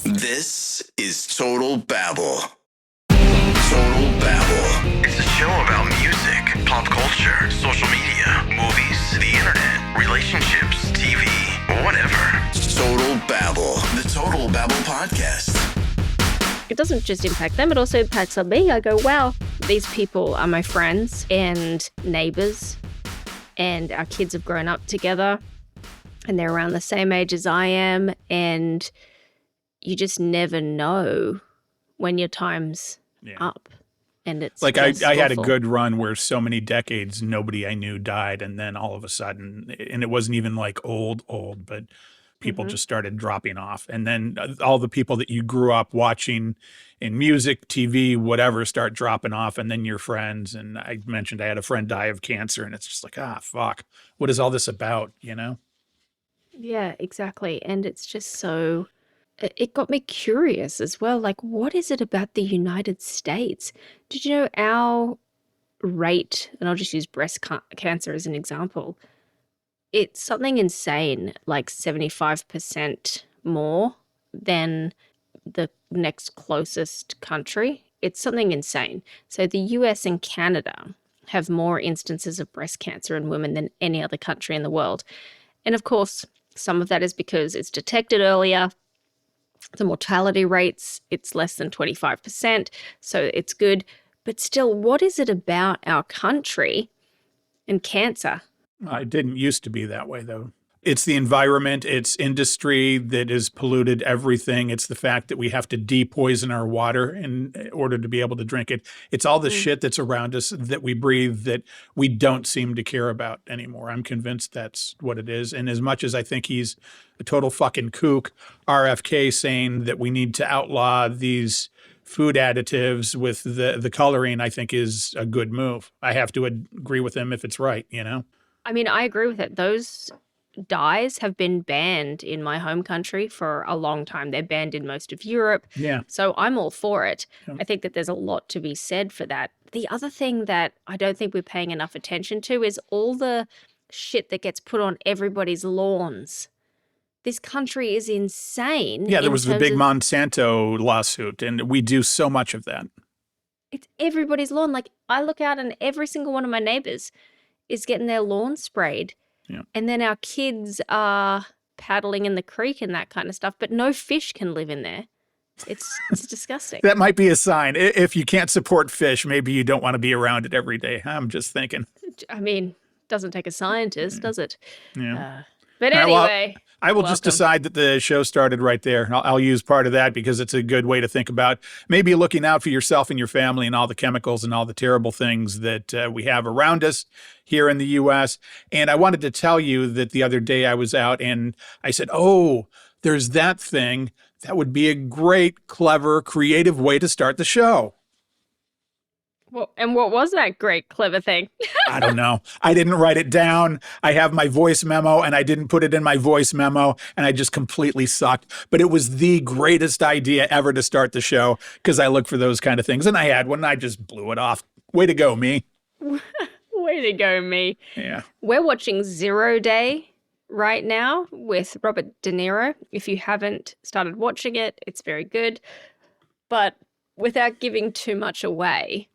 This is Total Babble. Total Babble. It's a show about music, pop culture, social media, movies, the internet, relationships, TV, whatever. Total Babble. The Total Babble Podcast. It doesn't just impact them, it also impacts on me. I go, wow, these people are my friends and neighbours, and our kids have grown up together, and they're around the same age as I am, and you just never know when your time's up. And it's like I had a awful. good run where so many decades nobody I knew died, and then all of a sudden, and it wasn't even like old, but people just started dropping off. And then all the people that you grew up watching in music, TV, whatever, start dropping off, and then your friends. And I mentioned I had a friend die of cancer, and it's just like, fuck, what is all this about, you know? Yeah, exactly. And it's just so, it got me curious as well. Like, what is it about the United States? Did you know our rate, and I'll just use breast cancer as an example, it's something insane, like 75% more than the next closest country. It's something insane. So the US and Canada have more instances of breast cancer in women than any other country in the world. And of course, some of that is because it's detected earlier. The mortality rates, it's less than 25%, so it's good. But still, what is it about our country and cancer? It didn't used to be that way, though. It's the environment, it's industry that has polluted everything. It's the fact that we have to depoison our water in order to be able to drink it. It's all the shit that's around us that we breathe that we don't seem to care about anymore. I'm convinced that's what it is. And as much as I think he's a total fucking kook, RFK saying that we need to outlaw these food additives with the coloring, I think is a good move. I have to agree with him if it's right, you know? I mean, I agree with it. Those dyes have been banned in my home country for a long time. They're banned in most of Europe. Yeah. So I'm all for it. Yeah. I think that there's a lot to be said for that. The other thing that I don't think we're paying enough attention to is all the shit that gets put on everybody's lawns. This country is insane. Yeah, there was the big of, Monsanto lawsuit, and we do so much of that. It's everybody's lawn. Like, I look out and every single one of my neighbors is getting their lawn sprayed. Yeah. And then our kids are paddling in the creek and that kind of stuff, but no fish can live in there. It's disgusting. That might be a sign. If you can't support fish, maybe you don't want to be around it every day. I'm just thinking. I mean, doesn't take a scientist, does it? Yeah. But All right, well, anyway. I will just decide that the show started right there. I'll use part of that because it's a good way to think about maybe looking out for yourself and your family and all the chemicals and all the terrible things that we have around us here in the U.S. And I wanted to tell you that the other day I was out and I said, oh, there's that thing. That would be a great, clever, creative way to start the show. Well, and what was that great, clever thing? I don't know. I didn't write it down. I have my voice memo and I didn't put it in my voice memo and I just completely sucked. But it was the greatest idea ever to start the show because I look for those kind of things. And I had one and I just blew it off. Way to go, me. Way to go, me. Yeah. We're watching Zero Day right now with Robert De Niro. If you haven't started watching it, it's very good. But without giving too much away,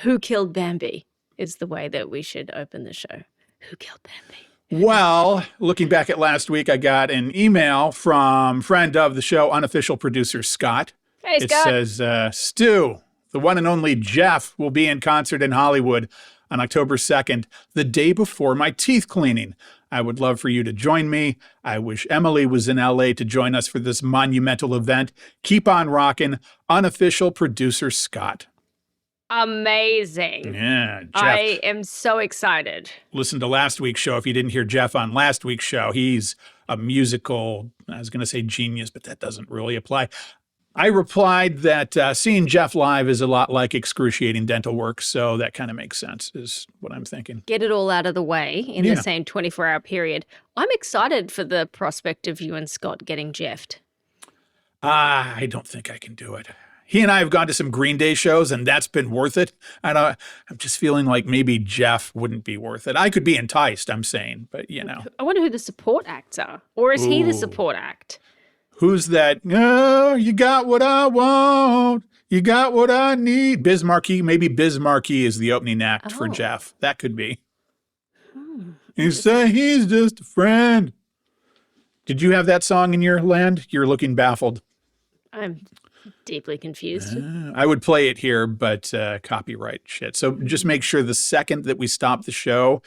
who killed Bambi is the way that we should open the show. Who killed Bambi? Well, looking back at last week, I got an email from friend of the show, unofficial producer Scott. Hey, It Scott. says, Stu, the one and only Jeff will be in concert in Hollywood on October 2nd, the day before my teeth cleaning. I would love for you to join me. I wish Emily was in LA to join us for this monumental event. Keep on rocking, unofficial producer Scott. Amazing. Yeah, Jeff. I am so excited. Listen to last week's show. If you didn't hear Jeff on last week's show, he's a musical, I was going to say genius, but that doesn't really apply. I replied that seeing Jeff live is a lot like excruciating dental work, so that kind of makes sense, is what I'm thinking. Get it all out of the way in the same 24-hour period. I'm excited for the prospect of you and Scott getting Jeffed. I don't think I can do it. He and I have gone to some Green Day shows, and that's been worth it. I'm just feeling like maybe Jeff wouldn't be worth it. I could be enticed, I'm saying, but you know. I wonder who the support acts are. Or is he the support act? Who's that? Oh, you got what I want. You got what I need. Biz Markie. Maybe Biz Markie is the opening act for Oh. Jeff. That could be. Hmm. You say he's just a friend. Did you have that song in your land? You're looking baffled. I'm deeply confused. I would play it here, but copyright shit. So just make sure the second that we stop the show,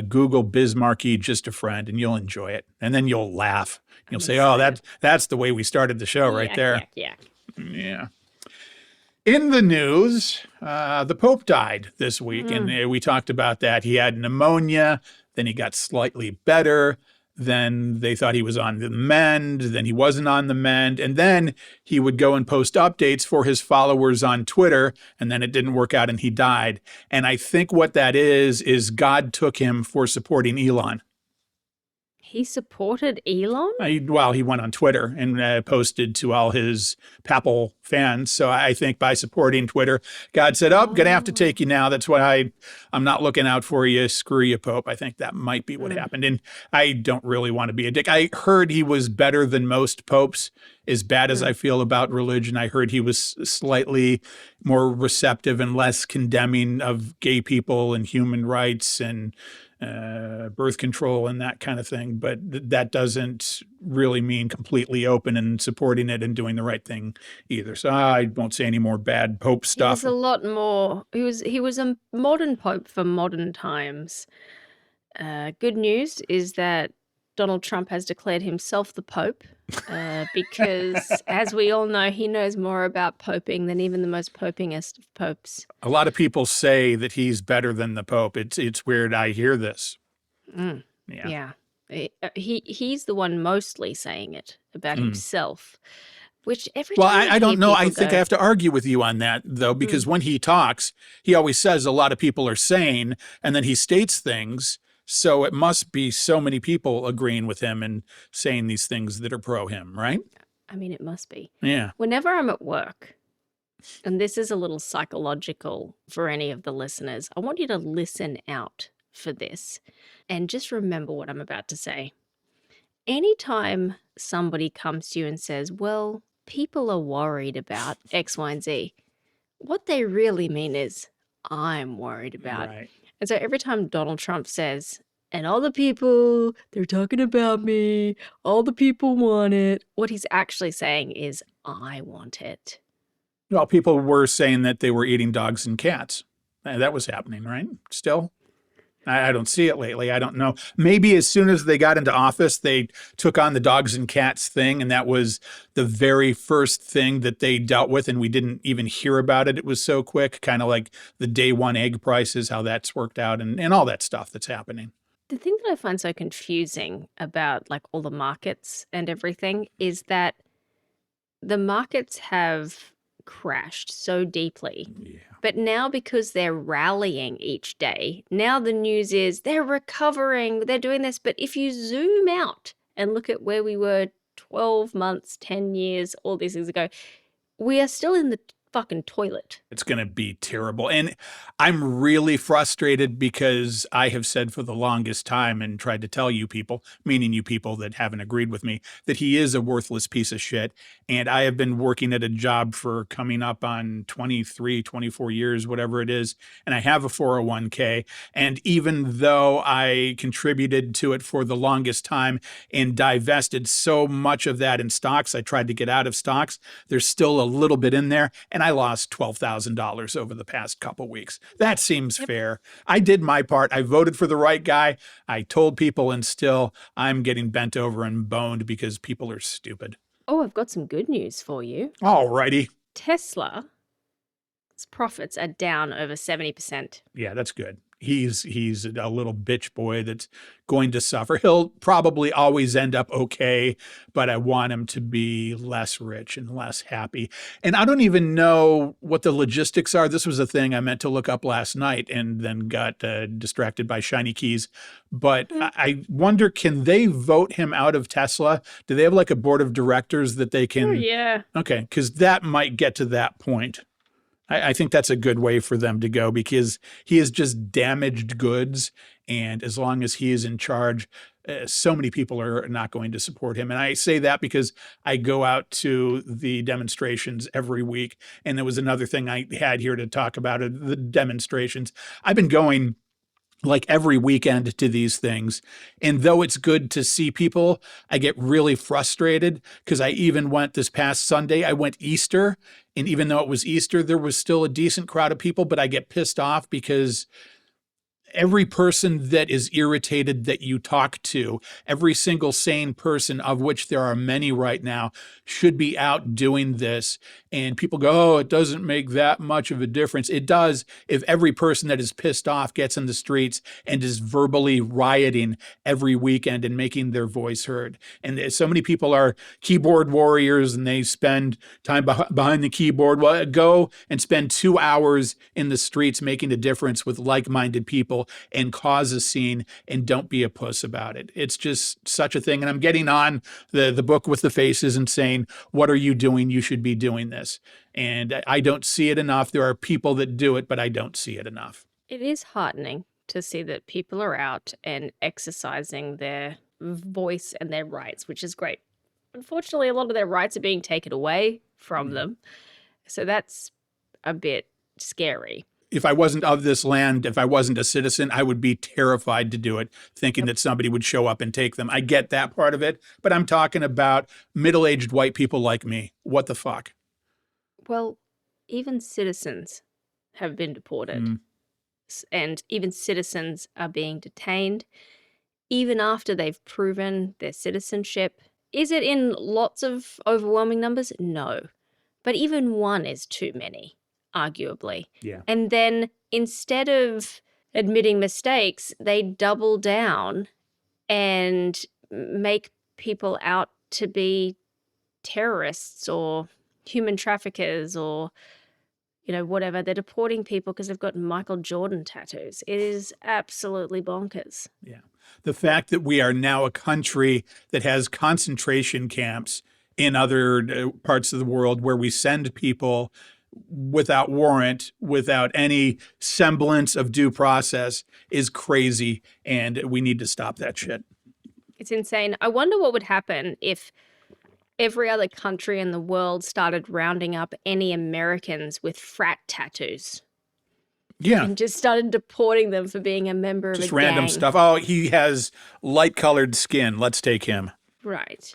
Google Biz Markie, just a friend, and you'll enjoy it. And then you'll laugh. You'll say, oh, that's the way we started the show right there. Yeah. Yeah. In the news, the Pope died this week, and we talked about that. He had pneumonia, then he got slightly better. Then they thought he was on the mend. Then he wasn't on the mend. And then he would go and post updates for his followers on Twitter. And then it didn't work out and he died. And I think what that is God took him for supporting Elon. He supported Elon? He went on Twitter and posted to all his papal fans. So I think by supporting Twitter, God said, oh, going to have to take you now. That's why I'm not looking out for you. Screw you, Pope. I think that might be what happened. And I don't really want to be a dick. I heard he was better than most popes. As bad as I feel about religion, I heard he was slightly more receptive and less condemning of gay people and human rights and birth control and that kind of thing. But that doesn't really mean completely open and supporting it and doing the right thing either. So I won't say any more bad Pope stuff. He was a lot more. He was a modern Pope for modern times. Good news is that Donald Trump has declared himself the Pope because, as we all know, he knows more about poping than even the most popingest of popes. A lot of people say that he's better than the Pope. It's weird. I hear this. Yeah. He's the one mostly saying it about himself, which every Well, time I don't know. I people think go, I have to argue with you on that, though, because when he talks, he always says a lot of people are sane, and then he states things. So it must be so many people agreeing with him and saying these things that are pro him, right? I mean, it must be. Yeah. Whenever I'm at work, and this is a little psychological for any of the listeners, I want you to listen out for this and just remember what I'm about to say. Anytime somebody comes to you and says, well, people are worried about X, Y, and Z, what they really mean is, I'm worried about. Right. And so every time Donald Trump says, and all the people, they're talking about me, all the people want it, what he's actually saying is, I want it. Well, people were saying that they were eating dogs and cats. That was happening, right? Still? I don't see it lately. I don't know. Maybe as soon as they got into office, they took on the dogs and cats thing, and that was the very first thing that they dealt with, and we didn't even hear about it. It was so quick, kind of like the day one egg prices, how that's worked out, and all that stuff that's happening. The thing that I find so confusing about like all the markets and everything is that the markets have crashed so deeply. Yeah. But now because they're rallying each day, now the news is they're recovering, they're doing this. But if you zoom out and look at where we were 12 months, 10 years, all these things ago, we are still in the fucking toilet. It's going to be terrible. And I'm really frustrated because I have said for the longest time and tried to tell you people, meaning you people that haven't agreed with me, that he is a worthless piece of shit. And I have been working at a job for coming up on 23, 24 years, whatever it is. And I have a 401k. And even though I contributed to it for the longest time and divested so much of that in stocks, I tried to get out of stocks. There's still a little bit in there. And I lost $12,000 over the past couple weeks. That seems fair. I did my part. I voted for the right guy. I told people, and still I'm getting bent over and boned because people are stupid. Oh, I've got some good news for you. All righty. Tesla's profits are down over 70%. Yeah, that's good. He's a little bitch boy that's going to suffer. He'll probably always end up okay, but I want him to be less rich and less happy. And I don't even know what the logistics are. This was a thing I meant to look up last night and then got distracted by shiny keys. But I wonder, can they vote him out of Tesla? Do they have like a board of directors that they can? Oh, yeah. Okay, because that might get to that point. I think that's a good way for them to go because he is just damaged goods. And as long as he is in charge, so many people are not going to support him. And I say that because I go out to the demonstrations every week. And there was another thing I had here to talk about, the demonstrations. I've been going like every weekend to these things. And though it's good to see people, I get really frustrated because I even went this past Sunday, I went Easter. And even though it was Easter, there was still a decent crowd of people, but I get pissed off because every person that is irritated that you talk to, every single sane person, of which there are many right now, should be out doing this. And people go, oh, it doesn't make that much of a difference. It does if every person that is pissed off gets in the streets and is verbally rioting every weekend and making their voice heard. And so many people are keyboard warriors and they spend time behind the keyboard. Well, go and spend 2 hours in the streets making a difference with like-minded people and cause a scene, and don't be a puss about it. It's just such a thing. And I'm getting on the book with the faces and saying, what are you doing? You should be doing this. And I don't see it enough. There are people that do it, but I don't see it enough. It is heartening to see that people are out and exercising their voice and their rights, which is great. Unfortunately, a lot of their rights are being taken away from them. So that's a bit scary. If I wasn't of this land, if I wasn't a citizen, I would be terrified to do it, thinking that somebody would show up and take them. I get that part of it, but I'm talking about middle-aged white people like me. What the fuck? Well, even citizens have been deported. And even citizens are being detained, even after they've proven their citizenship. Is it in lots of overwhelming numbers? No. But even one is too many, arguably. Yeah. And then instead of admitting mistakes, they double down and make people out to be terrorists or human traffickers or, you know, whatever. They're deporting people because they've got Michael Jordan tattoos. It is absolutely bonkers. Yeah. The fact that we are now a country that has concentration camps in other parts of the world where we send people without warrant, without any semblance of due process is crazy. And we need to stop that shit. It's insane. I wonder what would happen if every other country in the world started rounding up any Americans with frat tattoos. Yeah. And just started deporting them for being a member of Just a random gang. stuff. Oh, he has light-colored skin. Let's take him. Right.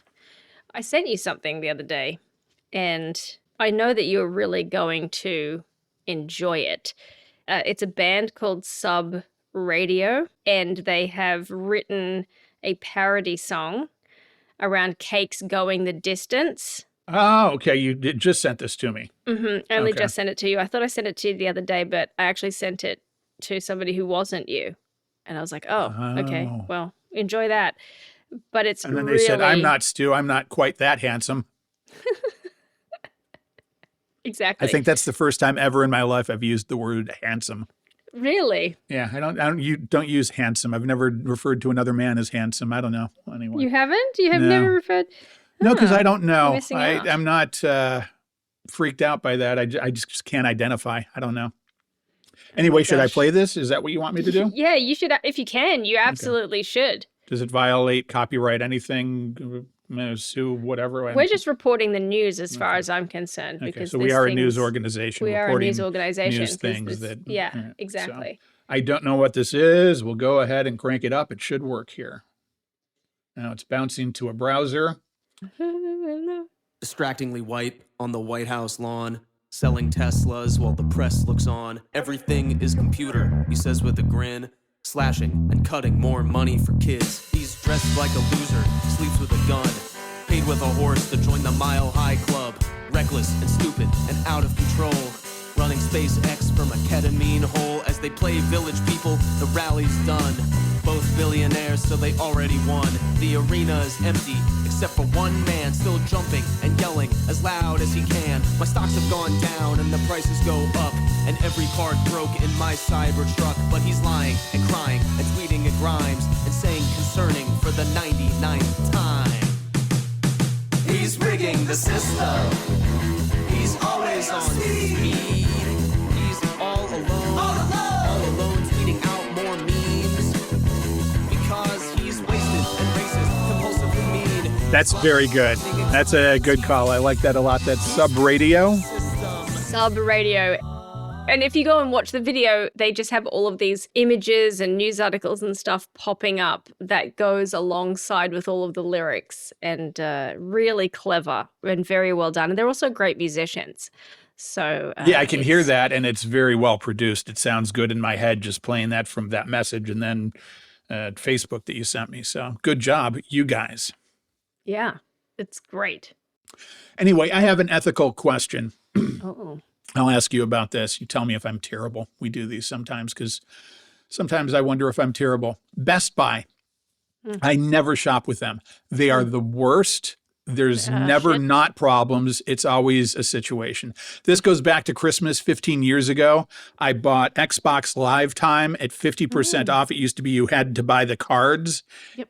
I sent you something the other day, and I know that you're really going to enjoy it. It's a band called Sub Radio, and they have written a parody song around cakes going the distance. Oh, okay. You just sent this to me. I only Okay. just sent it to you. I thought I sent it to you the other day, but I actually sent it to somebody who wasn't you. And I was like, oh, okay, Oh. well, enjoy that. But it's And then really... they said, I'm not Stu. I'm not quite that handsome. Exactly. I think that's the first time ever in my life I've used the word handsome. Really? Yeah, you don't use handsome. I've never referred to another man as handsome. I don't know. Anyway. You haven't? You have No. never referred... No, because I don't You're know. missing out. I'm not freaked out by that. I just can't identify. I don't know. Anyway, should I gosh. play this? Is that what you want me to do? Yeah, you should, if you can, you absolutely should. Does it violate copyright anything? Sue, whatever? We're just reporting the news as far as I'm concerned. Okay, Because so we there's are a news things- organization. We are a reporting news organization. news 'cause things this- that. Yeah, all right, so exactly. I don't know what this is. We'll go ahead and crank it up. It should work here. Now it's bouncing to a browser. Distractingly white on the White House lawn, selling Teslas while the press looks on. Everything is computer, he says with a grin, slashing and cutting more money for kids. He's dressed like a loser, sleeps with a gun, paid with a horse to join the Mile High Club. Reckless and stupid and out of control, running SpaceX from a ketamine hole. As they play Village People, the rally's done. Both billionaires, so they already won. The arena is empty, except for one man still jumping and yelling as loud as he can. My stocks have gone down and the prices go up, and every card broke in my Cybertruck. But he's lying and crying and tweeting at Grimes and saying concerning for the 99th time. He's rigging the system. He's always on speed. He's all alone, tweeting out more memes. Because he's wasted and That's very good. That's a good call. I like that a lot. That's Sub Radio. Sub Radio. And if you go and watch the video, they just have all of these images and news articles and stuff popping up that goes alongside with all of the lyrics, and really clever and very well done. And they're also great musicians. So yeah, I can hear that, and it's very well produced. It sounds good in my head just playing that from that message and then Facebook that you sent me. So good job, you guys. Yeah, it's great. Anyway, I have an ethical question. Oh. I'll ask you about this. You tell me if I'm terrible. We do these sometimes because sometimes I wonder if I'm terrible. Best Buy. I never shop with them. They are the worst. There's never not problems. It's always a situation. This goes back to Christmas 15 years ago. I bought Xbox Live Time at 50% off. It used to be you had to buy the cards,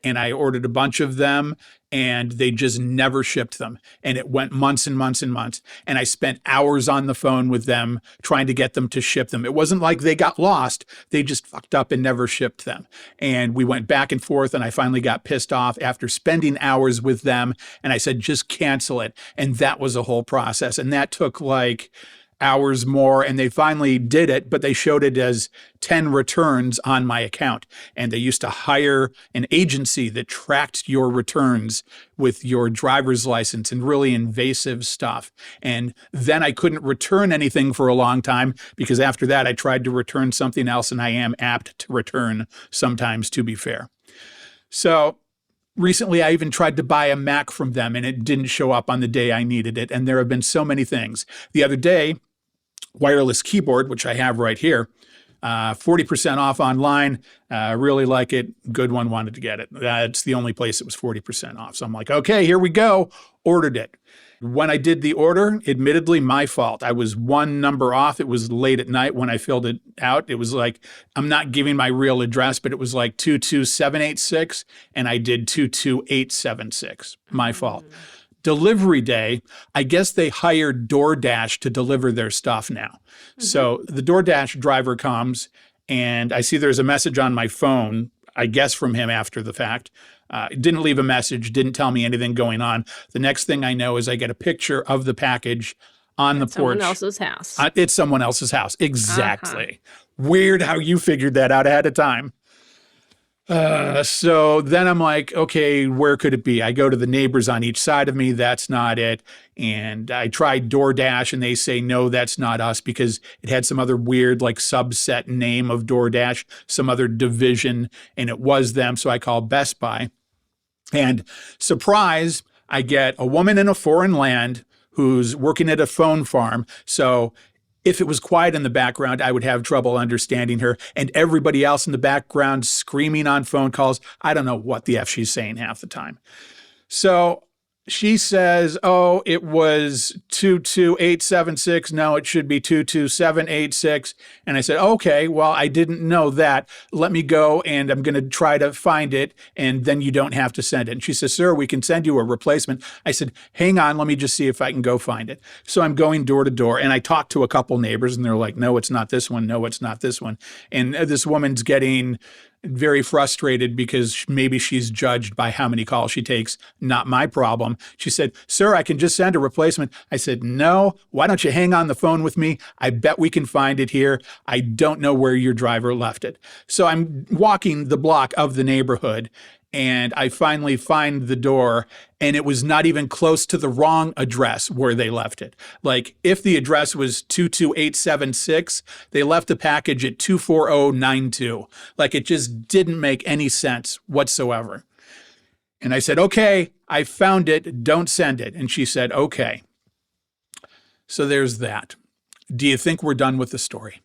and I ordered a bunch of them, and they just never shipped them. And it went months and months and months. And I spent hours on the phone with them trying to get them to ship them. It wasn't like they got lost. They just fucked up and never shipped them. And we went back and forth, and I finally got pissed off after spending hours with them. And I said, just cancel it. And that was a whole process. And that took like hours more, and they finally did it, but they showed it as 10 returns on my account. And they used to hire an agency that tracked your returns with your driver's license and really invasive stuff. And then I couldn't return anything for a long time because after that I tried to return something else, and I am apt to return sometimes, to be fair. So recently, I even tried to buy a Mac from them, and it didn't show up on the day I needed it. And there have been so many things. The other day, wireless keyboard, which I have right here, 40% off online. Really like it. Good one, wanted to get it. It's the only place it was 40% off. So I'm like, okay, here we go. Ordered it. When I did the order, admittedly, my fault. I was one number off. It was late at night when I filled it out. It was like, I'm not giving my real address, but it was like 22786, and I did 22876. My fault. Delivery day, I guess they hired DoorDash to deliver their stuff now. So the DoorDash driver comes, and I see there's a message on my phone, I guess from him after the fact. Didn't leave a message, didn't tell me anything going on. The next thing I know is I get a picture of the package on the porch. Someone else's house. It's someone else's house. Exactly. Weird how you figured that out ahead of time. So then I'm like, okay, where could it be? I go to the neighbors on each side of me. That's not it. And I tried DoorDash, and they say, no, that's not us, because it had some other weird like subset name of DoorDash, some other division, and it was them. So I called Best Buy, and surprise, I get a woman in a foreign land who's working at a phone farm. So if it was quiet in the background, I would have trouble understanding her, and everybody else in the background screaming on phone calls. I don't know what the F she's saying half the time. So she says, oh, it was 22876. No, it should be 22786. And I said, okay, well, I didn't know that. Let me go, and I'm going to try to find it, and then you don't have to send it. And she says, sir, we can send you a replacement. I said, hang on, let me just see if I can go find it. So I'm going door to door, and I talked to a couple neighbors, and they're like, no, it's not this one. No, it's not this one. And this woman's getting very frustrated because maybe she's judged by how many calls she takes. Not my problem. She said, sir, I can just send a replacement. I said, no, why don't you hang on the phone with me? I bet we can find it here. I don't know where your driver left it. So I'm walking the block of the neighborhood, and I finally find the door, and it was not even close to the wrong address where they left it. Like, if the address was 22876, they left the package at 24092. Like, it just didn't make any sense whatsoever. And I said, okay, I found it. Don't send it. And she said, okay. So there's that. Do you think we're done with the story?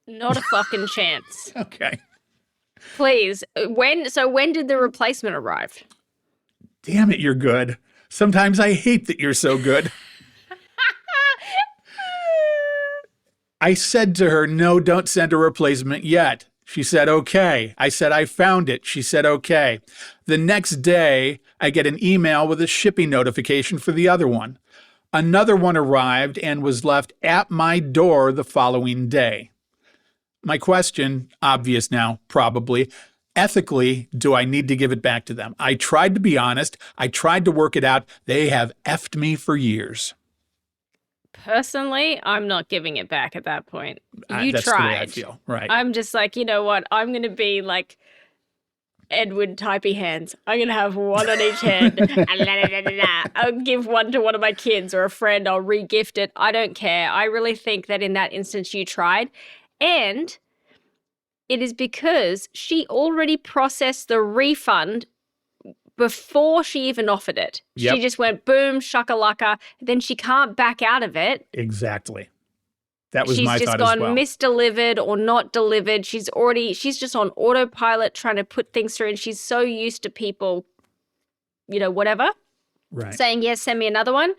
Not a fucking chance. Okay. Please. When did the replacement arrive? Damn it, you're good. Sometimes I hate that you're so good. I said to her, no, don't send a replacement yet. She said, okay. I said, I found it. She said, okay. The next day, I get an email with a shipping notification for the other one. Another one arrived and was left at my door the following day. My question, obvious now, probably, ethically do I need to give it back to them? I tried to be honest. I tried to work it out. They have effed me for years. Personally, I'm not giving it back at that point. You That's tried. the way I feel. Right. I'm just like, you know what? I'm going to be like Edward typey hands. I'm going to have one on each hand. I'll give one to one of my kids or a friend. I'll re-gift it. I don't care. I really think that in that instance you tried. And it is because she already processed the refund before she even offered it. Yep. She just went boom, shakalaka. Then she can't back out of it. Exactly. That was She's my just thought gone as well. misdelivered or not delivered. She's just on autopilot trying to put things through, and she's so used to people, whatever, Right. saying, yes, send me another one.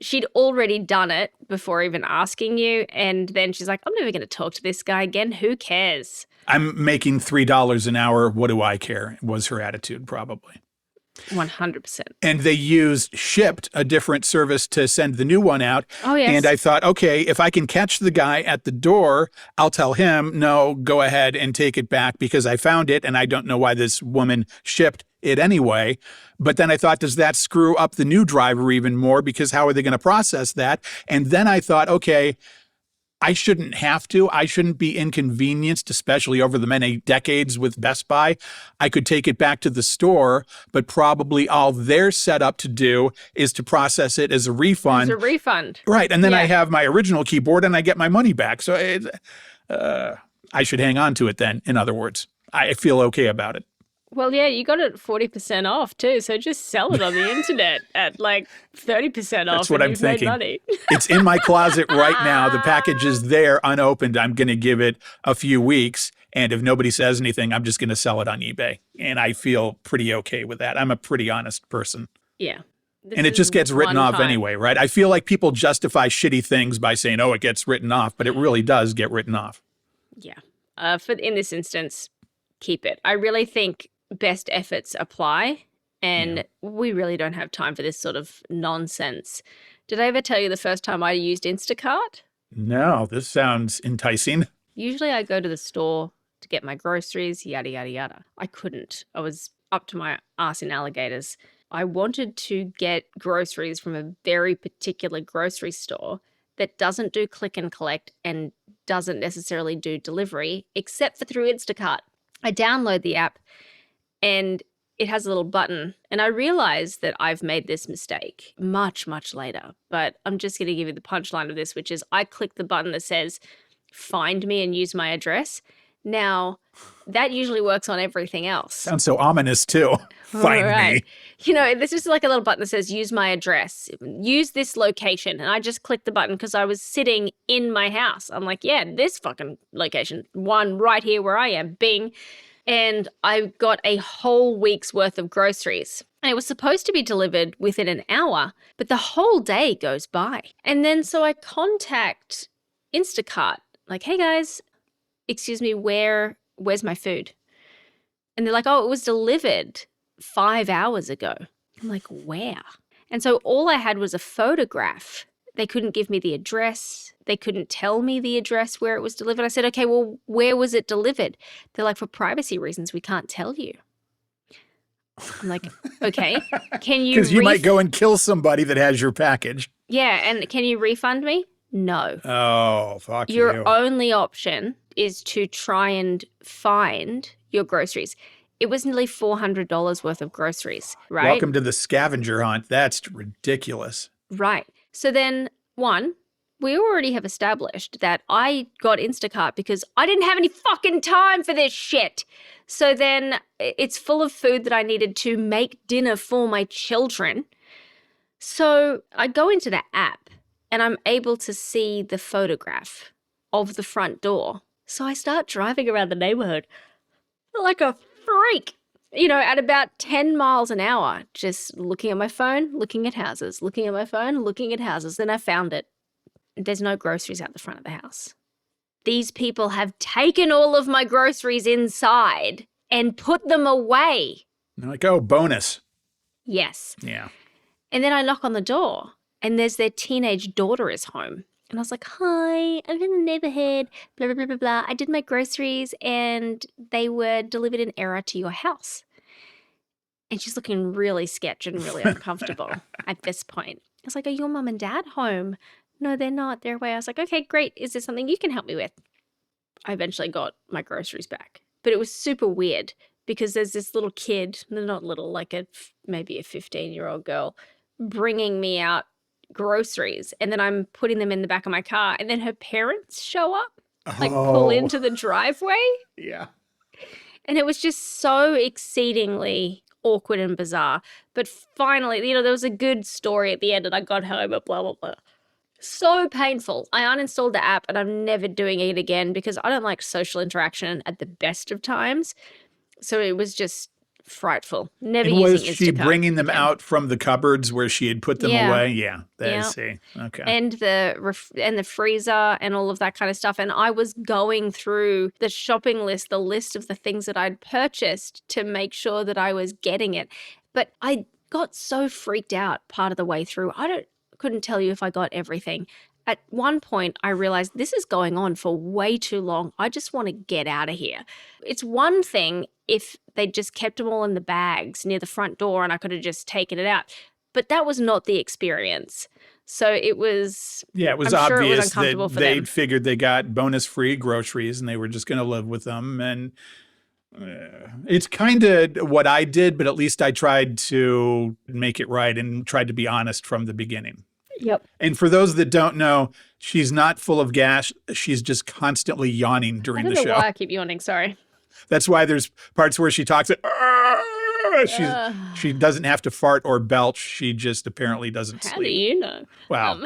She'd already done it before even asking you. And then she's like, I'm never going to talk to this guy again. Who cares? I'm making $3 an hour. What do I care? Was her attitude probably. 100%. And they used Shipped, a different service, to send the new one out. Oh, yes. And I thought, okay, if I can catch the guy at the door, I'll tell him, no, go ahead and take it back because I found it and I don't know why this woman shipped it anyway. But then I thought, does that screw up the new driver even more? Because how are they going to process that? And then I thought, okay, I shouldn't have to. I shouldn't be inconvenienced, especially over the many decades with Best Buy. I could take it back to the store, but probably all they're set up to do is to process it as a refund. It's a refund. Right. And then I Yeah. have my original keyboard and I get my money back. So I should hang on to it then, in other words. I feel okay about it. Well, yeah, you got it 40% off too. So just sell it on the internet at like 30% off. That's what and I'm you've made thinking. money. It's in my closet right now. The package is there unopened. I'm going to give it a few weeks. And if nobody says anything, I'm just going to sell it on eBay. And I feel pretty okay with that. I'm a pretty honest person. Yeah. This And it is just gets written one off time. anyway, right? I feel like people justify shitty things by saying, oh, it gets written off, but it really does get written off. Yeah. In this instance, keep it. I really think best efforts apply, and we really don't have time for this sort of nonsense. Did I ever tell you the first time I used Instacart? No, this sounds enticing. Usually I go to the store to get my groceries, yada, yada, yada. I couldn't. I was up to my ass in alligators. I wanted to get groceries from a very particular grocery store that doesn't do click and collect and doesn't necessarily do delivery, except for through Instacart. I download the app and it has a little button. And I realized that I've made this mistake much, much later. But I'm just going to give you the punchline of this, which is I click the button that says, find me and use my address. Now, that usually works on everything else. Sounds so ominous too. Find Right. me. This is like a little button that says, use my address, use this location. And I just clicked the button because I was sitting in my house. I'm like, yeah, this fucking location, one right here where I am, bing. And I got a whole week's worth of groceries. And it was supposed to be delivered within an hour, but the whole day goes by. And then so I contact Instacart, like, hey guys, excuse me, where's my food? And they're like, oh, it was delivered 5 hours ago. I'm like, where? And so all I had was a photograph. They couldn't give me the address. They couldn't tell me the address where it was delivered. I said, okay, well, where was it delivered? They're like, for privacy reasons, we can't tell you. I'm like, okay, can you? Because you might go and kill somebody that has your package. Yeah, and can you refund me? No. Oh, fuck Your you. only option is to try and find your groceries. It was nearly $400 worth of groceries, right? Welcome to the scavenger hunt. That's ridiculous. Right. So then, one, we already have established that I got Instacart because I didn't have any fucking time for this shit. So then it's full of food that I needed to make dinner for my children. So I go into the app and I'm able to see the photograph of the front door. So I start driving around the neighborhood like a freak, at about 10 miles an hour, just looking at my phone, looking at houses, looking at my phone, looking at houses. Then I found it. There's no groceries out the front of the house. These people have taken all of my groceries inside and put them away. They're like, oh, bonus. Yes. Yeah. And then I knock on the door and there's their teenage daughter is home. And I was like, hi, I'm in the neighborhood, blah, blah, blah, blah, blah. I did my groceries and they were delivered in error to your house. And she's looking really sketch and really uncomfortable at this point. I was like, are your mum and dad home? No, they're not. They're away. I was like, okay, great. Is there something you can help me with? I eventually got my groceries back. But it was super weird because there's this little kid, not little, like maybe a 15-year-old girl, bringing me out groceries. And then I'm putting them in the back of my car. And then her parents show up, like pull into the driveway. Yeah. And it was just so exceedingly awkward and bizarre. But finally, there was a good story at the end and I got home and blah, blah, blah. So painful. I uninstalled the app and I'm never doing it again because I don't like social interaction at the best of times. So it was just frightful. Never And using was she Instacart bringing them again. out from the cupboards where she had put them Yeah. away? Yeah, I Yeah. see. Okay. And the freezer and all of that kind of stuff. And I was going through the shopping list, the list of the things that I'd purchased to make sure that I was getting it. But I got so freaked out part of the way through. Couldn't tell you if I got everything. At one point, I realized this is going on for way too long. I just want to get out of here. It's one thing if they just kept them all in the bags near the front door and I could have just taken it out. But that was not the experience. So it was, Yeah, it was I'm sure it was obvious uncomfortable that for they them. figured they got bonus-free groceries and they were just going to live with them. And it's kind of what I did, but at least I tried to make it right and tried to be honest from the beginning. Yep. And for those that don't know, she's not full of gas. She's just constantly yawning I during don't the know show. why I keep yawning. Sorry. That's why there's parts where she talks. She doesn't have to fart or belch. She just apparently doesn't How do sleep. you know? Wow.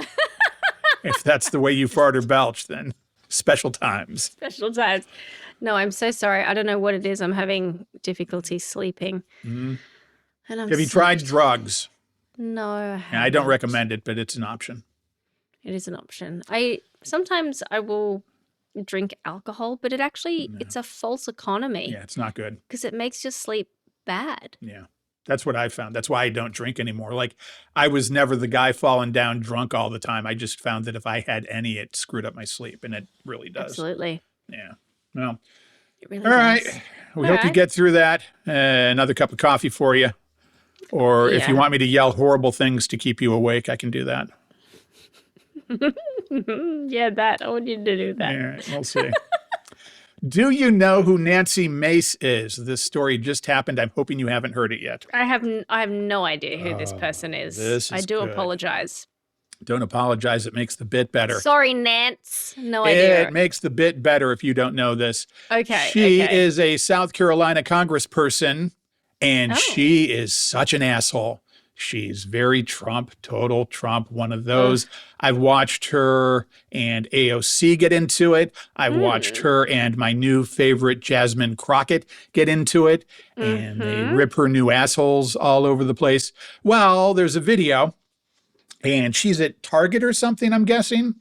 If that's the way you fart or belch, then special times. Special times. No, I'm so sorry. I don't know what it is. I'm having difficulty sleeping. Mhm. And I'm Have you so- tried drugs? No, I Yeah, I don't haven't. recommend it, but it's an option. It is an option. Sometimes I will drink alcohol, but it's a false economy Yeah, it's not good. because it makes your sleep bad. Yeah. That's what I found. That's why I don't drink anymore. Like, I was never the guy falling down drunk all the time. I just found that if I had any, it screwed up my sleep, and it really does. Absolutely. Yeah. Well, It really all right. does. We All hope you right. get through that. Another cup of coffee for you. Or if you Yeah. want me to yell horrible things to keep you awake, I can do that. Yeah, I want you to do that. All right, we'll see. Do you know who Nancy Mace is? This story just happened. I'm hoping you haven't heard it yet. I have no idea who this person is. this I is do good. apologize. Don't apologize. It makes the bit better. Sorry, Nance. No idea. It makes the bit better if you don't know this. Okay. She okay. is a South Carolina congressperson, and Oh. she is such an asshole. She's very Trump, total Trump, one of those. I've watched her and AOC get into it. I've watched her and my new favorite, Jasmine Crockett, get into it. And they rip her new assholes all over the place. Well, there's a video, and she's at Target or something, I'm guessing.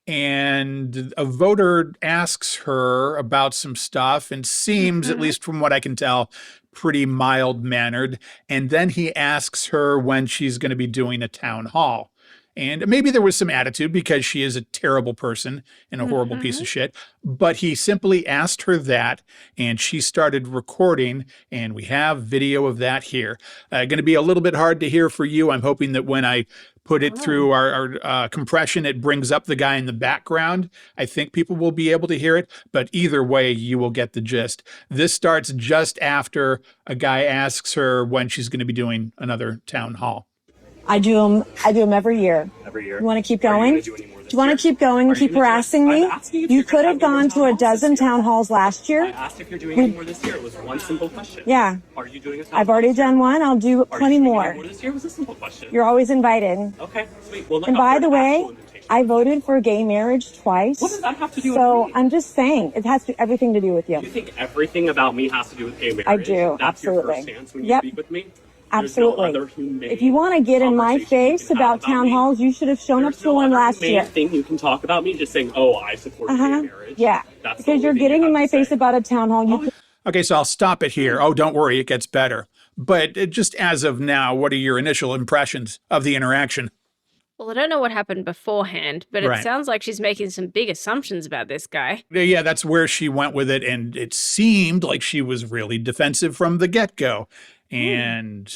And a voter asks her about some stuff and seems, at least from what I can tell, pretty mild-mannered. And then he asks her when she's going to be doing a town hall. And maybe there was some attitude because she is a terrible person and a horrible piece of shit. But he simply asked her that, and she started recording, and we have video of that here. Going to be a little bit hard to hear for you. I'm hoping that when I put it through our compression, it brings up the guy in the background. I think people will be able to hear it, but either way, you will get the gist. This starts just after a guy asks her when she's going to be doing another town hall. I do them. Every year. Every year. You want to keep Are you going? gonna do any more this Do you want year? to keep going and Are you keep gonna do- harassing me? I'm asking if You you're could gonna have have more gone to a town halls dozen this year. town halls last I year. asked if you're doing any more this year. It was one simple question. Yeah. Are you doing a town I've hall already this year? done one. I'll do Are you plenty doing more. any more this year? It was a simple question. You're always invited. Okay, sweet. Well, look And out by for the an way, actual invitation. I voted for gay marriage twice. What does that have to do So with me? I'm just saying, it has everything to do with you. You think everything about me has to do with gay marriage? I do, That's your absolutely. first stance when you Yep. speak with me? Absolutely. There's no other humane If you want to get in my conversation you face can have about town me. halls, you should have shown up There's to no one other last humane year. thing you can talk about me just saying, oh, I support gay marriage. Yeah. That's the Because only you're thing you getting in have my to say. face about a town hall. You Okay, so I'll stop it here. Oh, don't worry, it gets better. But just as of now, what are your initial impressions of the interaction? Well, I don't know what happened beforehand, but it Right. sounds like she's making some big assumptions about this guy. Yeah, that's where she went with it. And it seemed like she was really defensive from the get-go. And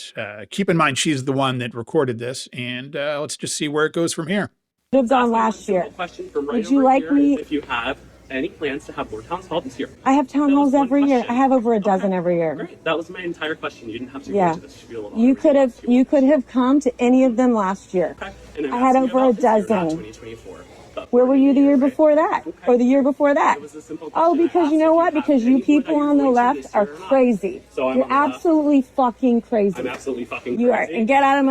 keep in mind, she's the one that recorded this. And let's just see where it goes from here. Lived on Asking one last simple year. question from right Would you over like here me- is if you have any plans to have more town hall this year? I have town That was halls one every year. question. I have over a dozen Okay. every year. Great. That was my entire question. You didn't have to go Yeah. into the spiel of You could have come to any of them last year. Okay. And I'm I had asking over about a this year, not dozen. 2024. But Where were you the year right? before that? Okay. Or the year before that? It was a simple Oh, question. I because asked you if know what? have Because you anyone that people you're on the going to left this are year or not. crazy. So I'm You're on the left. absolutely fucking crazy. I'm absolutely fucking You are. crazy. And get out of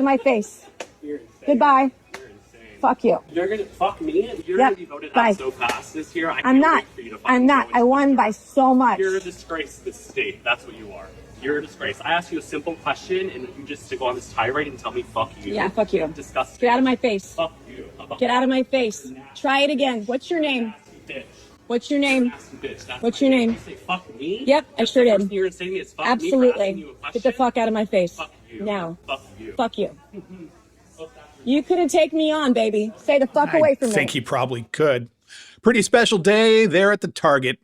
my face. You're insane. Goodbye. You're insane. Fuck you. You're gonna fuck me, and you're Yep. gonna be voted Bye. out so fast this year. I I'm can't not. wait for you to fucking I'm not. go I into won the by so much. You're a disgrace to this state. That's what you are. You're a disgrace. I asked you a simple question, and you just to go on this tirade and tell me "fuck you." Yeah, fuck you. Disgusting. Get out of my face. Fuck you. Get out of my face. Try it again. What's your name? Nasty bitch. What's your name? Nasty bitch. That's What's my your name? You say "fuck me"? Yep, I That's sure the did. first thing you're gonna say to me is "fuck me" for asking you Absolutely. a Get the question? fuck out of my face. Fuck you. Now. Fuck you. Fuck you. Fuck that. You couldn't take me on, baby. Stay the fuck away from I think me. he probably could. Pretty special day there at the Target.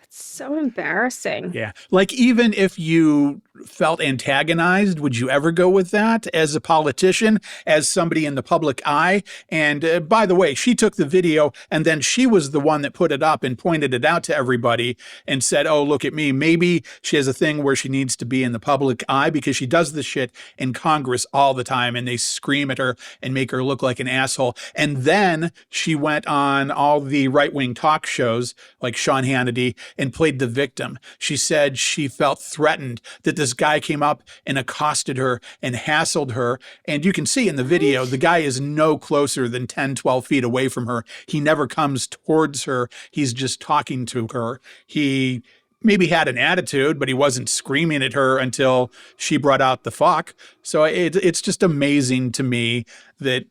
So embarrassing. Yeah. Like, even if you felt antagonized, would you ever go with that as a politician, as somebody in the public eye? And by the way, she took the video and then she was the one that put it up and pointed it out to everybody and said, oh, look at me. Maybe she has a thing where she needs to be in the public eye, because she does this shit in Congress all the time and they scream at her and make her look like an asshole. And then she went on all the right-wing talk shows like Sean Hannity and played the victim. She said she felt threatened, that this guy came up and accosted her and hassled her. And you can see in the video, the guy is no closer than 10, 12 feet away from her. He never comes towards her. He's just talking to her. He maybe had an attitude, but he wasn't screaming at her until she brought out the fuck. So it's just amazing to me that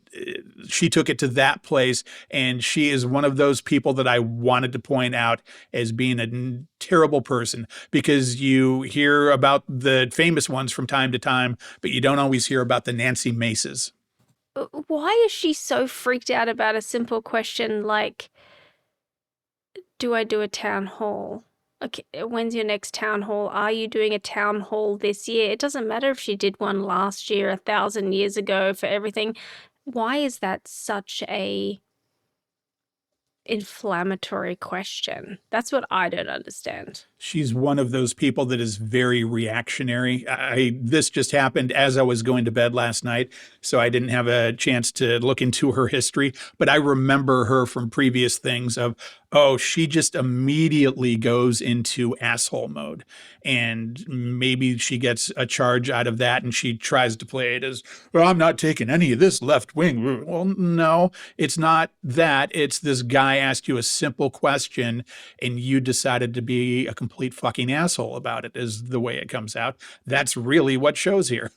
she took it to that place. And she is one of those people that I wanted to point out as being a terrible person, because you hear about the famous ones from time to time, but you don't always hear about the Nancy Maces. Why is she so freaked out about a simple question like, do I do a town hall? Okay, when's your next town hall? Are you doing a town hall this year? It doesn't matter if she did one last year, 1,000 years ago, for everything. Why is that such a inflammatory question? That's what I don't understand. She's one of those people that is very reactionary. This just happened as I was going to bed last night, so I didn't have a chance to look into her history, but I remember her from previous things of, oh, she just immediately goes into asshole mode. And maybe she gets a charge out of that and she tries to play it as, well, I'm not taking any of this left wing. Well, no, it's not that. It's this guy asked you a simple question and you decided to be a complete fucking asshole about it, is the way it comes out. That's really what shows here.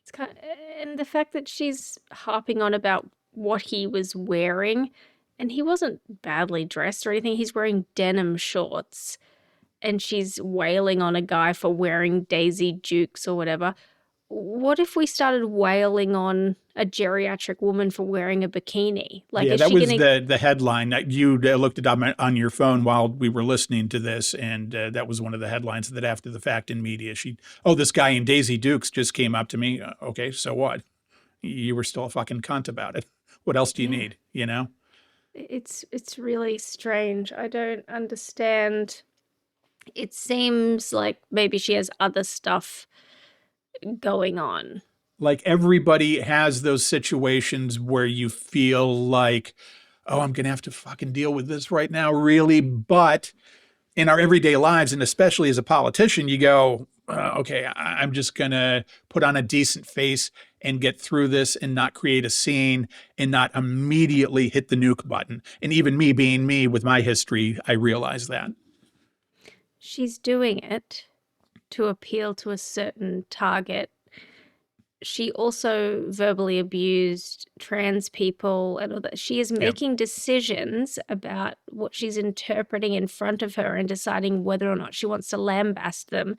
It's kind and the fact that she's harping on about what he was wearing, and he wasn't badly dressed or anything. He's wearing denim shorts, and she's wailing on a guy for wearing Daisy Dukes or whatever. What if we started wailing on a geriatric woman for wearing a bikini? Like, yeah, is that she was gonna... the headline. You looked it up on your phone while we were listening to this, and that was one of the headlines that after the fact in media, this guy in Daisy Dukes just came up to me. Okay, so what? You were still a fucking cunt about it. What else do you need, you know? It's really strange. I don't understand. It seems like maybe she has other stuff going on. Like, everybody has those situations where you feel like, oh, I'm going to have to fucking deal with this right now, really. But in our everyday lives, and especially as a politician, you go, okay, I'm just going to put on a decent face and get through this and not create a scene and not immediately hit the nuke button. And even me being me with my history, I realize that. She's doing it to appeal to a certain target. She also verbally abused trans people and all that. She is making decisions about what she's interpreting in front of her and deciding whether or not she wants to lambast them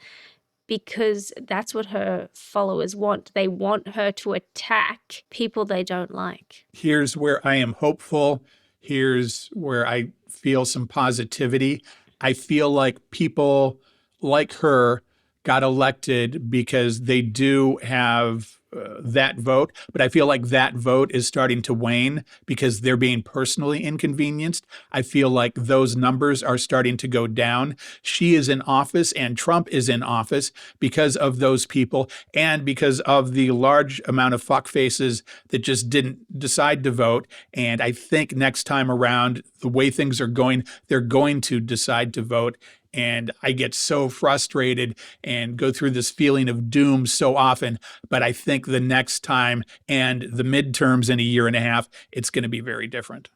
because that's what her followers want. They want her to attack people they don't like. Here's where I am hopeful. Here's where I feel some positivity. I feel like people like her got elected because they do have that vote, but I feel like that vote is starting to wane because they're being personally inconvenienced. I feel like those numbers are starting to go down. She is in office and Trump is in office because of those people and because of the large amount of fuckfaces that just didn't decide to vote. And I think next time around, the way things are going, they're going to decide to vote. And I get so frustrated and go through this feeling of doom so often. But I think the next time and the midterms in a year and a half, it's going to be very different.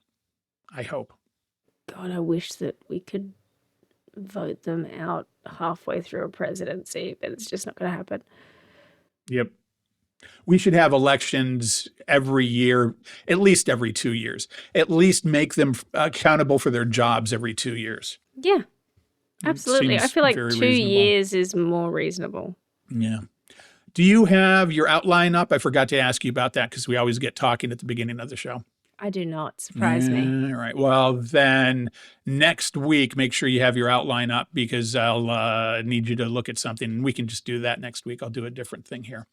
I hope. God, I wish that we could vote them out halfway through a presidency, but it's just not going to happen. Yep. We should have elections every year, at least every 2 years. At least make them accountable for their jobs every 2 years. Yeah. Absolutely. I Seems feel like very 2 reasonable. years is more reasonable. Yeah. Do you have your outline up? I forgot to ask you about that because we always get talking at the beginning of the show. I do not. Surprise me. All right. Well, then next week, make sure you have your outline up because I'll need you to look at something. And we can just do that next week. I'll do a different thing here.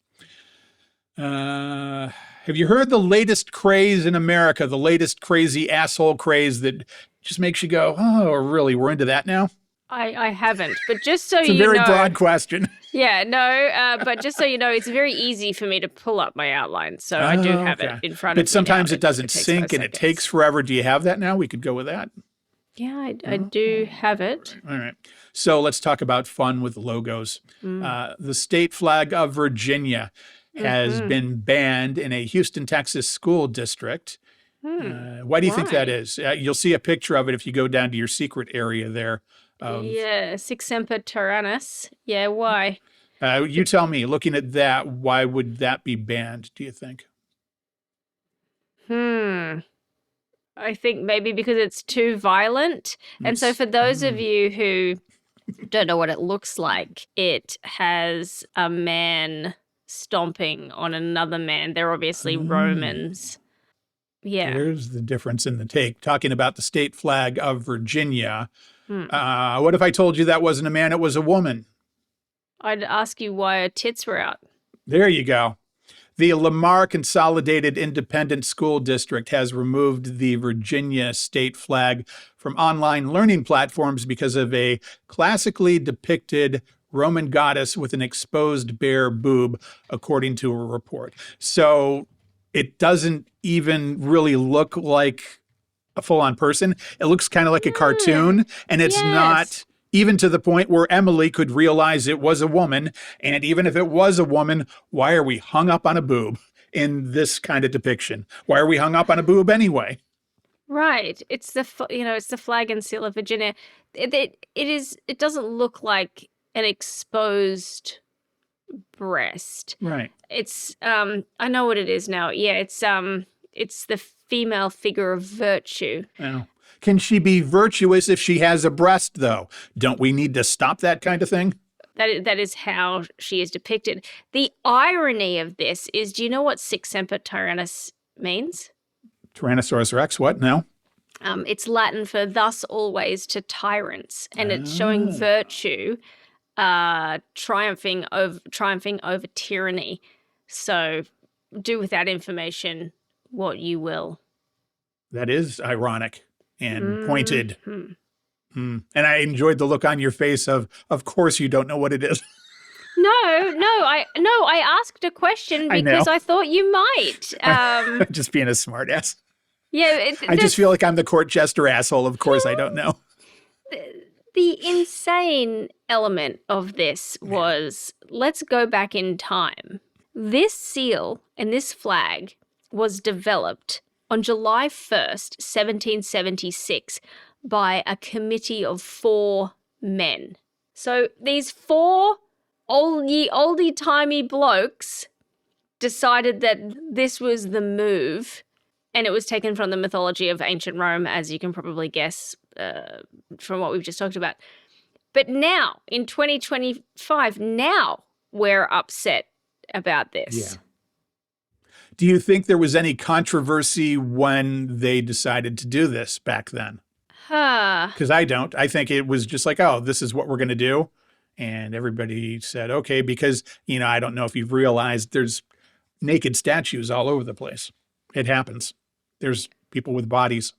Have you heard the latest craze in America? The latest crazy asshole craze that just makes you go, oh, really? We're into that now? I haven't, but just so It's a you very know, broad question. yeah, no, but just so you know, it's very easy for me to pull up my outline, so I do have okay. it in front of me. But sometimes now. it doesn't takes sync 5 and it seconds. takes forever. Do you have that now? We could go with that. Yeah, I do have it. All right. So let's talk about fun with logos. The state flag of Virginia has been banned in a Houston, Texas school district. Why do you think that Why? is? You'll see a picture of it if you go down to your secret area there. Yeah, Sic Semper Tyrannis. Yeah, why? You tell me, looking at that, why would that be banned, do you think? I think maybe because it's too violent. And so for those of you who don't know what it looks like, it has a man stomping on another man. They're obviously Romans. Yeah. There's the difference in the take. Talking about the state flag of Virginia. What if I told you that wasn't a man, it was a woman? I'd ask you why her tits were out. There you go. The Lamar Consolidated Independent School District has removed the Virginia state flag from online learning platforms because of a classically depicted Roman goddess with an exposed bare boob, according to a report. So it doesn't even really look like a full-on person. It looks kind of like a cartoon, and it's not even to the point where Emily could realize it was a woman. And even if it was a woman, why are we hung up on a boob in this kind of depiction? Why are we hung up on a boob anyway? Right. It's the it's the flag and seal of Virginia. It doesn't look like an exposed breast. Right. It's I know what it is now. Yeah, it's the female figure of virtue. Well, can she be virtuous if she has a breast, though? Don't we need to stop that kind of thing? That is how she is depicted. The irony of this is, do you know what Sic Semper Tyrannis means? Tyrannosaurus Rex, what? No? It's Latin for thus always to tyrants, and it's showing virtue triumphing over tyranny. So do with that information what you will. That is ironic and pointed. And I enjoyed the look on your face of course you don't know what it is. No, I asked a question I know. because I thought you might. Just being a smartass. Yeah, I just feel like I'm the court jester asshole. Of course I don't know. the insane element of this was, let's go back in time. This seal and this flag was developed on July 1st, 1776, by a committee of 4 men. So these 4 oldie-timey blokes decided that this was the move, and it was taken from the mythology of ancient Rome, as you can probably guess from what we've just talked about. But now, in 2025, now we're upset about this. Yeah. Do you think there was any controversy when they decided to do this back then? Because I don't. I think it was just like, oh, this is what we're going to do. And everybody said, okay, because, I don't know if you've realized there's naked statues all over the place. It happens. There's people with bodies.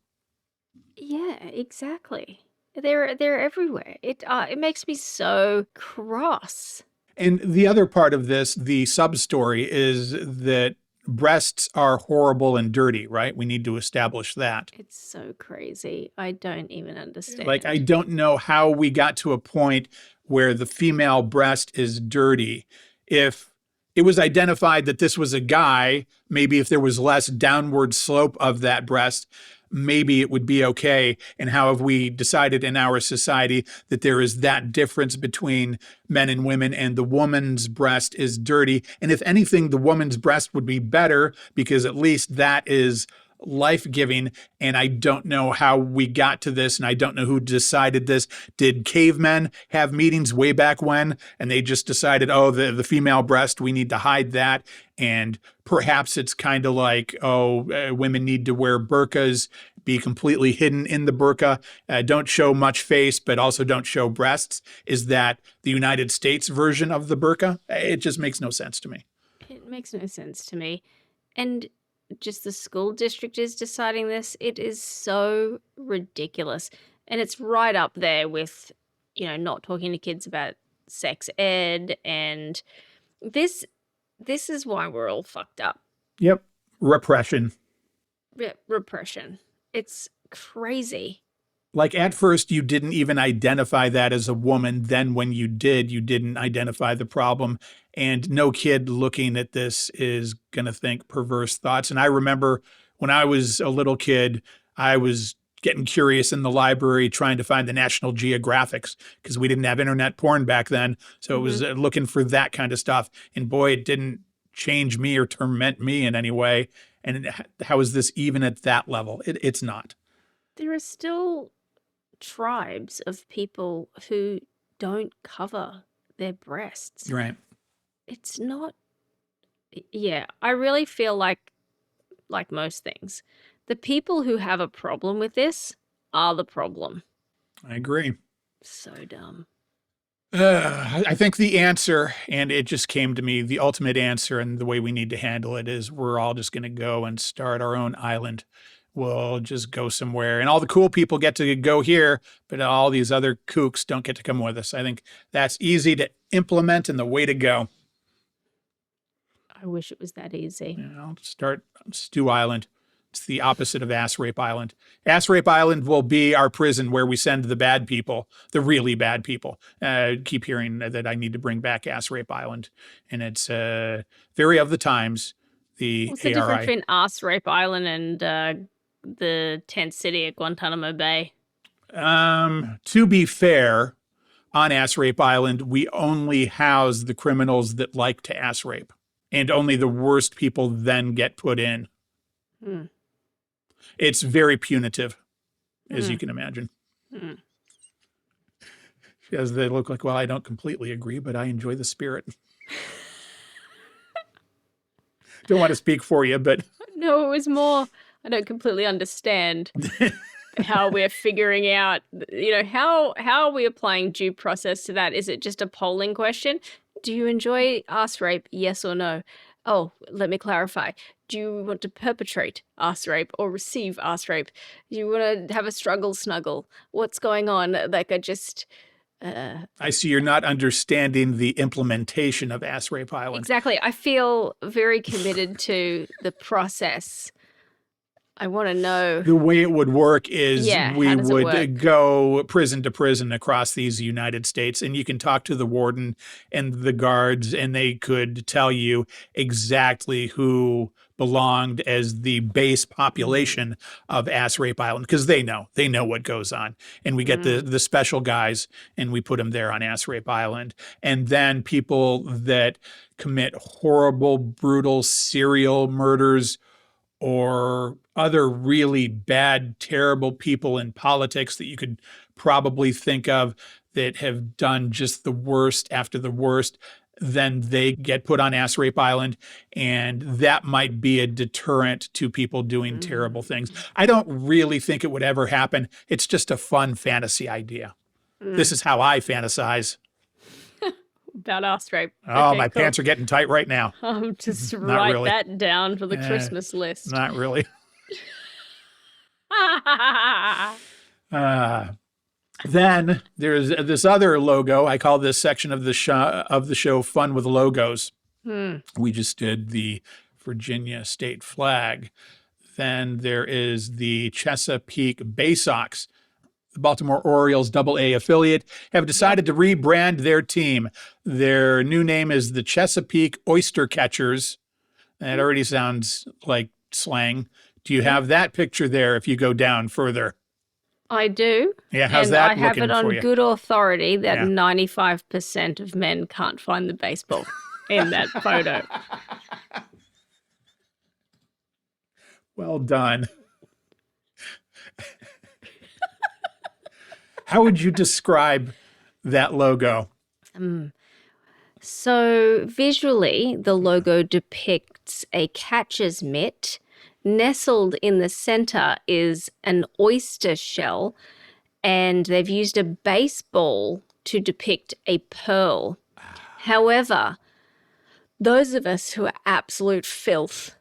Yeah, exactly. They're everywhere. It makes me so cross. And the other part of this, the sub-story, is that breasts are horrible and dirty, right? We need to establish that. It's so crazy. I don't even understand. Like, I don't know how we got to a point where the female breast is dirty. If it was identified that this was a guy, maybe if there was less downward slope of that breast, maybe it would be okay. And how have we decided in our society that there is that difference between men and women, and the woman's breast is dirty? And if anything, the woman's breast would be better, because at least that is life-giving. And I don't know how we got to this, and I don't know who decided this. Did cavemen have meetings way back when, and they just decided, oh, the female breast, we need to hide that? And perhaps it's kind of like, women need to wear burqas, be completely hidden in the burqa, don't show much face, but also don't show breasts. Is that the United States version of the burqa? It just makes no sense to me. It makes no sense to me. And just the school district is deciding this. It is so ridiculous. And it's right up there with, not talking to kids about sex ed. And this is why we're all fucked up. Yep. Repression. Repression. It's crazy. Like, at first, you didn't even identify that as a woman. Then when you did, you didn't identify the problem. And no kid looking at this is going to think perverse thoughts. And I remember when I was a little kid, I was getting curious in the library trying to find the National Geographics, because we didn't have internet porn back then. So it was looking for that kind of stuff. And boy, it didn't change me or torment me in any way. And how is this even at that level? It's not. There are still tribes of people who don't cover their breasts. Right. It's not. Yeah, I really feel like most things, the people who have a problem with this are the problem. I agree. So dumb. I think the answer, and it just came to me, the ultimate answer and the way we need to handle it is we're all just going to go and start our own island. We'll just go somewhere, and all the cool people get to go here, but all these other kooks don't get to come with us. I think that's easy to implement and the way to go. I wish it was that easy. I'll start Stew Island. It's the opposite of Ass Rape Island. Ass Rape Island will be our prison where we send the bad people, the really bad people. Keep hearing that I need to bring back Ass Rape Island. And it's very of the times. What's the difference between Ass Rape Island and the tent city at Guantanamo Bay? To be fair, on Ass Rape Island, we only house the criminals that like to ass rape. And only the worst people then get put in. It's very punitive, as you can imagine. Because they look like, well, I don't completely agree, but I enjoy the spirit. Don't want to speak for you, but... No, it was more, I don't completely understand how we're figuring out, how are we applying due process to that? Is it just a polling question? Do you enjoy ass rape? Yes or no? Oh, let me clarify. Do you want to perpetrate ass rape or receive ass rape? Do you want to have a struggle snuggle? What's going on? Like, I see you're not understanding the implementation of Ass Rape Island. Exactly. I feel very committed to the process. I want to know. The way it would work is we would work? go prison to prison across these United States, and you can talk to the warden and the guards, and they could tell you exactly who belonged as the base population of Ass Rape Island, because they know what goes on. And we get the special guys, and we put them there on Ass Rape Island. And then people that commit horrible, brutal serial murders or other really bad, terrible people in politics that you could probably think of, that have done just the worst after the worst, then they get put on Ass Rape Island, and that might be a deterrent to people doing terrible things. I don't really think it would ever happen. It's just a fun fantasy idea. This is how I fantasize. About ass rape. Oh, Okay, my cool. pants are getting tight right now. Just write really. that down for the Christmas list. Not really. Then there's this other logo. I call this section of the show "Fun with Logos." We just did the Virginia state flag. Then there is the Chesapeake Bay Sox. The Baltimore Orioles AA affiliate have decided to rebrand their team. Their new name is the Chesapeake Oyster Catchers. That already sounds like slang. Do you have that picture there if you go down further? I do. Yeah, how's and that I have looking it on for you? good authority that Yeah. 95% of men can't find the baseball in that photo. Well done. How would you describe that logo? So visually, the logo depicts a catcher's mitt. Nestled in the center is an oyster shell, and they've used a baseball to depict a pearl. However, those of us who are absolute filth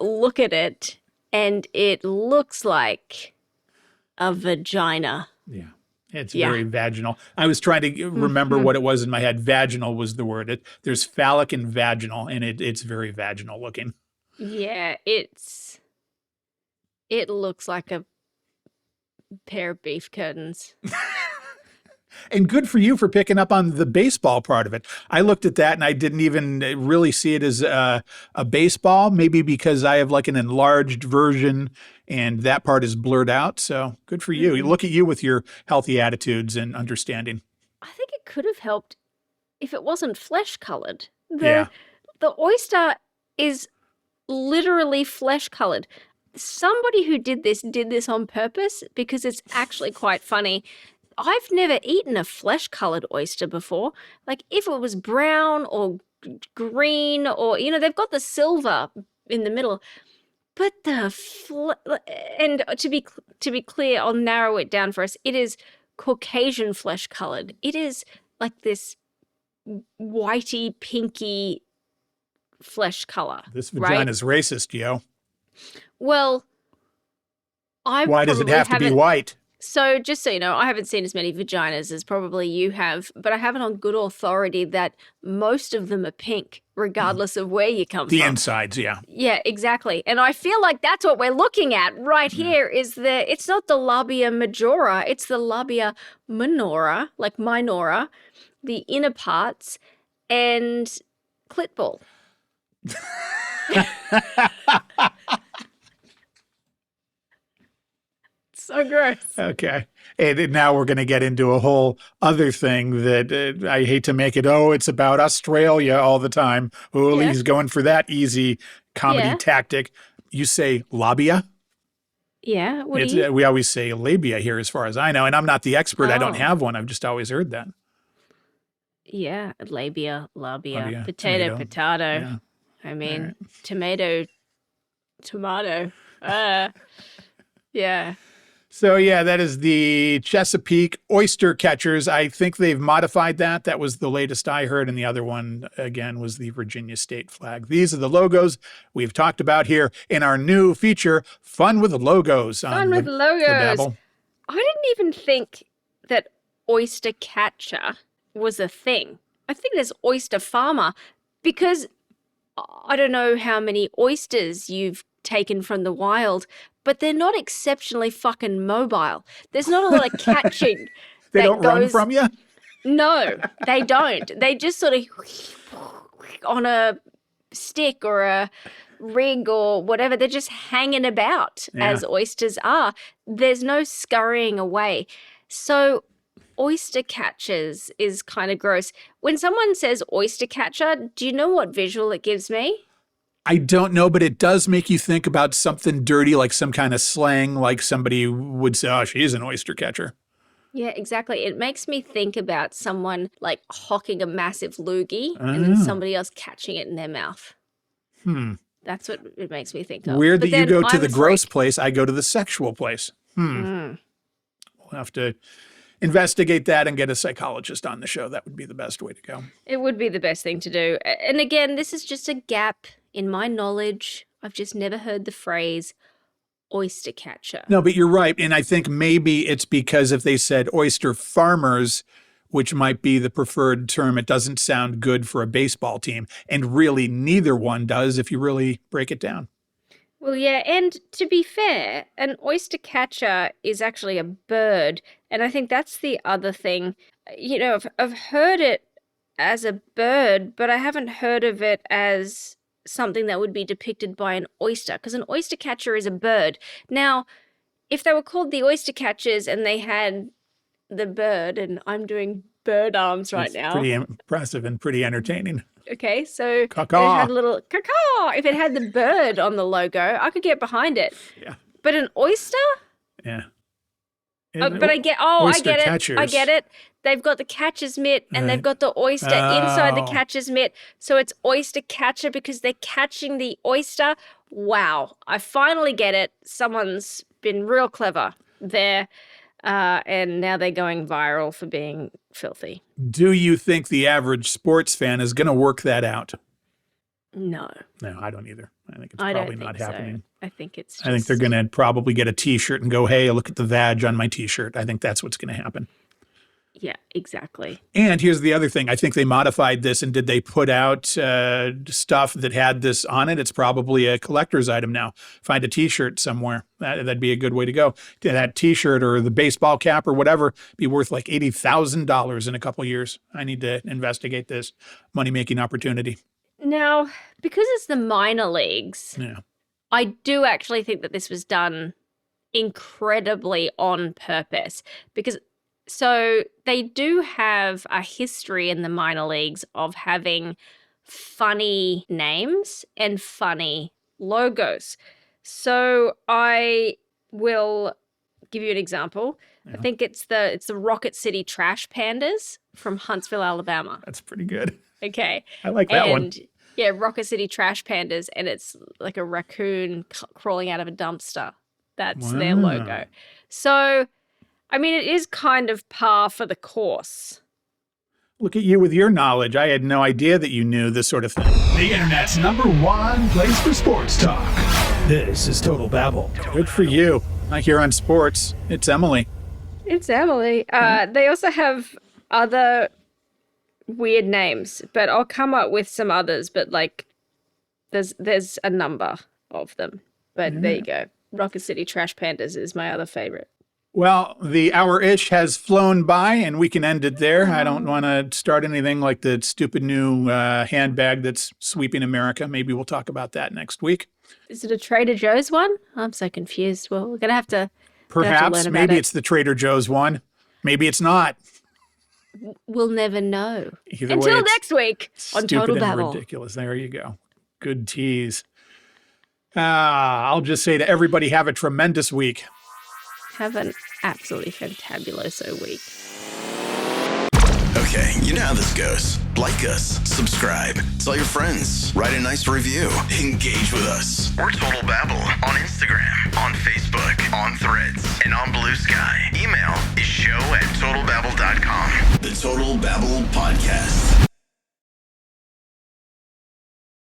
look at it, and it looks like a vagina. Yeah. It's Yeah. very vaginal. I was trying to remember what it was in my head. Vaginal was the word. There's phallic and vaginal, and it's very vaginal looking. Yeah, it looks like a pair of beef curtains. And good for you for picking up on the baseball part of it. I looked at that and I didn't even really see it as a baseball, maybe because I have like an enlarged version and that part is blurred out. So good for you. Look at you with your healthy attitudes and understanding. I think it could have helped if it wasn't flesh colored. Yeah. The oyster is literally flesh colored. Somebody who did this on purpose because it's actually quite funny. I've never eaten a flesh colored oyster before. Like if it was brown or green or, they've got the silver in the middle. But and to be clear, I'll narrow it down for us. It is Caucasian flesh colored. It is like this whitey, pinky flesh color. This right? vagina's racist, yo. Well, Why does it have to be white? So just so you know, I haven't seen as many vaginas as probably you have, but I have it on good authority that most of them are pink, regardless of where you come The from. insides, yeah. Yeah, exactly. And I feel like that's what we're looking at right here is it's not the labia majora, it's the labia minora, like minora, the inner parts, and clit ball. So gross. Okay. And now we're going to get into a whole other thing that I hate to make it, it's about Australia all the time. Oh, Yeah. he's going for that easy comedy Yeah. tactic. You say labia? Yeah, what do you? We always say labia here as far as I know. And I'm not the expert. I don't Oh. have one. I've just always heard that. Yeah, labia, Labia, potato, tomato. potato. Yeah. I mean, right. tomato. Yeah. So, yeah, that is the Chesapeake Oyster Catchers. I think they've modified that. That was the latest I heard. And the other one, again, was the Virginia state flag. These are the logos we've talked about here in our new feature, Fun with Logos. Fun with logos. Babel. I didn't even think that oyster catcher was a thing. I think there's oyster farmer because I don't know how many oysters you've taken from the wild, but they're not exceptionally fucking mobile. There's not a lot of catching. They that don't run goes- from you? No, they don't. They just sort of on a stick or a rig or whatever. They're just hanging about as oysters are. There's no scurrying away. So oyster catchers is kind of gross. When someone says oyster catcher, do you know what visual it gives me? I don't know, but it does make you think about something dirty, like some kind of slang, like somebody would say, she's an oyster catcher. Yeah, exactly. It makes me think about someone like hocking a massive loogie and then somebody else catching it in their mouth. That's what it makes me think of. Weird But that you then go to I'm the a gross freak. place. I go to the sexual place. We'll have to investigate that and get a psychologist on the show. That would be the best way to go. It would be the best thing to do. And again, this is just a gap in my knowledge. I've just never heard the phrase oyster catcher. No, but you're right. And I think maybe it's because if they said oyster farmers, which might be the preferred term, it doesn't sound good for a baseball team. And really, neither one does if you really break it down. Well, yeah, and to be fair, an oyster catcher is actually a bird. And I think that's the other thing. You know, I've heard it as a bird, but I haven't heard of it as something that would be depicted by an oyster, because an oyster catcher is a bird. Now, if they were called the oyster catchers and they had the bird, and I'm doing bird arms right It's now. pretty impressive and pretty entertaining. Okay, so if it Caw-caw. had a little caw, if it had the bird on the logo, I could get behind it. Yeah. But an oyster? Yeah. But I get I oyster get it. I catchers. get it. They've got the catcher's mitt and they've got the oyster inside the Oh. catcher's mitt. So it's oyster catcher because they're catching the oyster. Wow. I finally get it. Someone's been real clever there. And now they're going viral for being filthy. Do you think the average sports fan is going to work that out? No, No, I don't either. I think it's I probably don't not think happening. so. I think it's just... I think they're going to probably get a T-shirt and go, hey, look at the vag on my T-shirt. I think that's what's going to happen. Yeah, exactly. And here's the other thing. I think they modified this, and did they put out stuff that had this on it? It's probably a collector's item now. Find a T-shirt somewhere. That'd be a good way to go. That T-shirt or the baseball cap or whatever be worth like $80,000 in a couple years. I need to investigate this money-making opportunity. Now, because it's the minor leagues, Yeah. I do actually think that this was done incredibly on purpose, because so they do have a history in the minor leagues of having funny names and funny logos. So I will give you an example. I think it's the Rocket City Trash Pandas from Huntsville, Alabama. That's pretty good. Okay. I like that one. Yeah, Rocket City Trash Pandas, and it's like a raccoon crawling out of a dumpster. That's their Wow. logo. So, I mean, it is kind of par for the course. Look at you with your knowledge. I had no idea that you knew this sort of thing. The internet's #1 place for sports talk. This is Total Babble. Good for you. Here on sports, it's Emily. It's Emily. They also have other weird names, but I'll come up with some others. But like, there's a number of them. But there you go. Rocket City Trash Pandas is my other favorite. Well, the hour-ish has flown by, and we can end it there. I don't want to start anything like the stupid new handbag that's sweeping America. Maybe we'll talk about that next week. Is it a Trader Joe's one? I'm so confused. Well, we're gonna have to. Perhaps, learn about maybe it. it's the Trader Joe's one. Maybe it's not. We'll never know. Either way, Until it's next week on stupid Total and Babble. ridiculous. There you go. Good tease. I'll just say to everybody, have a tremendous week. Have an absolutely fantabuloso week. Okay, you know how this goes. Like us, subscribe, tell your friends, write a nice review, engage with us. We're Total Babble on Instagram, on Facebook, on Threads, and on Blue Sky. Email is show@totalbabble.com. The Total Babble Podcast.